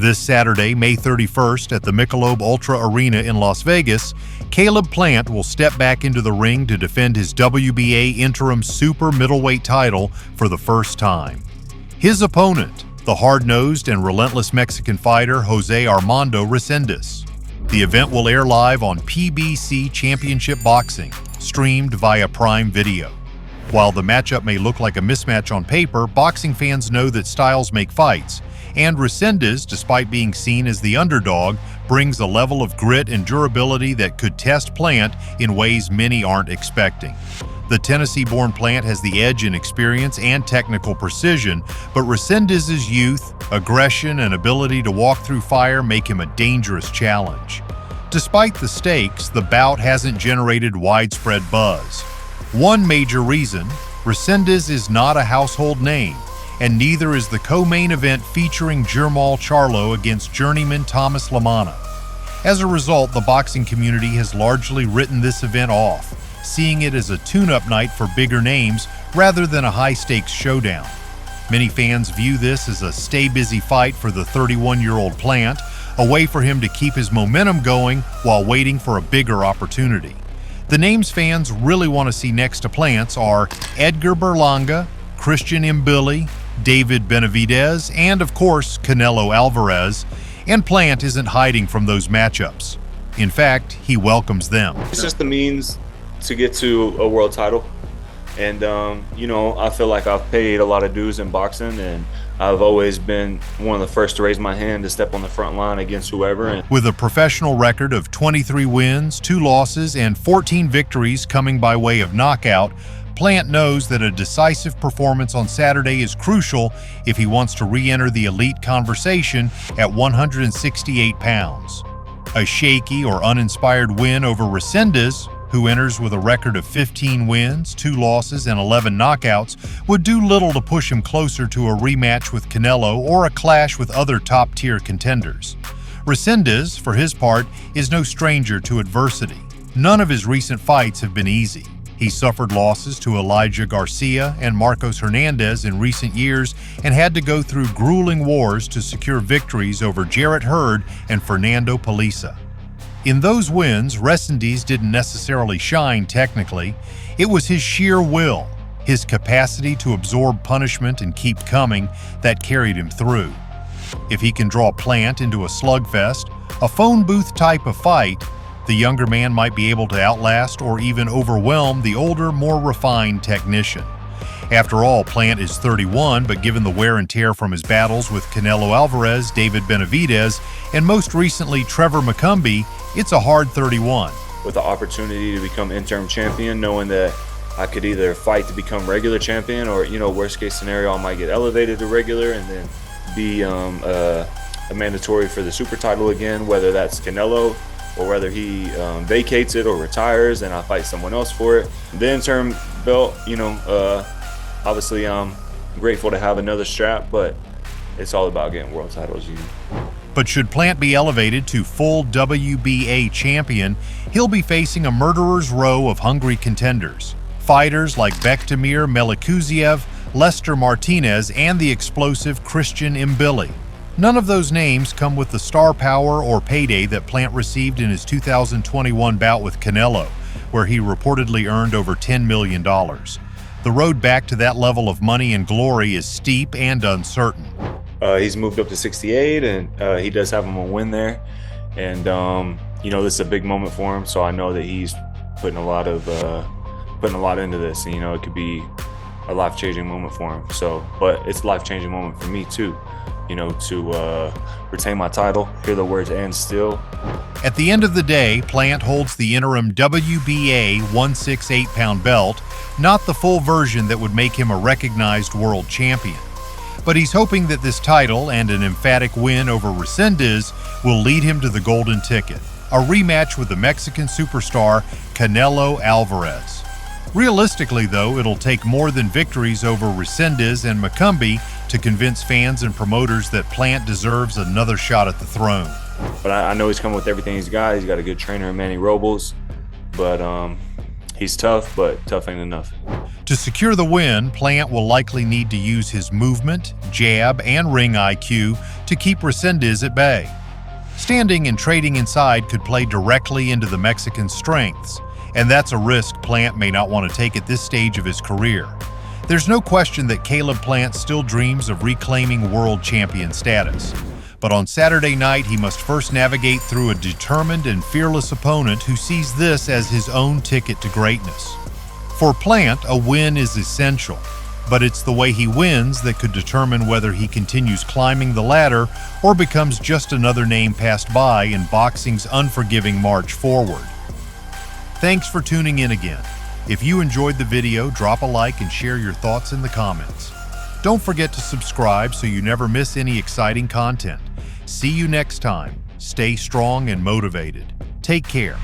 This Saturday, May 31st, at the Michelob Ultra Arena in Las Vegas, Caleb Plant will step back into the ring to defend his WBA interim super middleweight title for the first time. His opponent, the hard-nosed and relentless Mexican fighter Jose Armando Resendiz. The event will air live on PBC Championship Boxing, streamed via Prime Video. While the matchup may look like a mismatch on paper, boxing fans know that styles make fights, and Resendiz, despite being seen as the underdog, brings a level of grit and durability that could test Plant in ways many aren't expecting. The Tennessee-born Plant has the edge in experience and technical precision, but Resendiz's youth, aggression, and ability to walk through fire make him a dangerous challenge. Despite the stakes, the bout hasn't generated widespread buzz. One major reason, Resendiz is not a household name, and neither is the co-main event featuring Jermall Charlo against journeyman Thomas Lamanna. As a result, the boxing community has largely written this event off, seeing it as a tune-up night for bigger names rather than a high-stakes showdown. Many fans view this as a stay-busy fight for the 31-year-old Plant, a way for him to keep his momentum going while waiting for a bigger opportunity. The names fans really want to see next to Plant's are Edgar Berlanga, Christian Mbilli, David Benavidez, and of course, Canelo Alvarez, and Plant isn't hiding from those matchups. In fact, he welcomes them. It's just the means to get to a world title. And, I feel like I've paid a lot of dues in boxing, and I've always been one of the first to raise my hand to step on the front line against whoever. With a professional record of 23 wins, 2 losses, and 14 victories coming by way of knockout, Plant knows that a decisive performance on Saturday is crucial if he wants to re-enter the elite conversation at 168 pounds. A shaky or uninspired win over Resendiz, who enters with a record of 15 wins, 2 losses, and 11 knockouts, would do little to push him closer to a rematch with Canelo or a clash with other top-tier contenders. Resendiz, for his part, is no stranger to adversity. None of his recent fights have been easy. He suffered losses to Elijah Garcia and Marcos Hernandez in recent years and had to go through grueling wars to secure victories over Jarrett Hurd and Fernando Palisa. In those wins, Resendiz didn't necessarily shine technically. It was his sheer will, his capacity to absorb punishment and keep coming, that carried him through. If he can draw Plant into a slugfest, a phone booth type of fight, the younger man might be able to outlast or even overwhelm the older, more refined technician. After all, Plant is 31, but given the wear and tear from his battles with Canelo Alvarez, David Benavidez, and most recently Trevor McCumby, it's a hard 31. With the opportunity to become interim champion, knowing that I could either fight to become regular champion or, worst case scenario, I might get elevated to regular and then be a mandatory for the super title again, whether that's Canelo or whether he vacates it or retires and I fight someone else for it. The interim belt, obviously I'm grateful to have another strap, but it's all about getting world titles. But should Plant be elevated to full WBA champion, he'll be facing a murderer's row of hungry contenders. Fighters like Bektemir Melikuziev, Lester Martinez, and the explosive Christian Mbilli. None of those names come with the star power or payday that Plant received in his 2021 bout with Canelo, where he reportedly earned over $10 million. The road back to that level of money and glory is steep and uncertain. He's moved up to 68, and he does have him a win there. And this is a big moment for him. So I know that he's putting a lot into this. And, it could be a life-changing moment for him. So, but it's a life-changing moment for me too. To retain my title, hear the words "and still." At the end of the day, Plant holds the interim WBA 168-pound belt, not the full version that would make him a recognized world champion. But he's hoping that this title and an emphatic win over Resendiz will lead him to the golden ticket, a rematch with the Mexican superstar Canelo Alvarez. Realistically, though, it'll take more than victories over Resendiz and McCumby to convince fans and promoters that Plant deserves another shot at the throne. But I know he's coming with everything he's got. He's got a good trainer in Manny Robles, but he's tough, but tough ain't enough. To secure the win, Plant will likely need to use his movement, jab, and ring IQ to keep Resendiz at bay. Standing and trading inside could play directly into the Mexican's strengths, and that's a risk Plant may not want to take at this stage of his career. There's no question that Caleb Plant still dreams of reclaiming world champion status. But on Saturday night, he must first navigate through a determined and fearless opponent who sees this as his own ticket to greatness. For Plant, a win is essential, but it's the way he wins that could determine whether he continues climbing the ladder or becomes just another name passed by in boxing's unforgiving march forward. Thanks for tuning in again. If you enjoyed the video, drop a like and share your thoughts in the comments. Don't forget to subscribe so you never miss any exciting content. See you next time. Stay strong and motivated. Take care.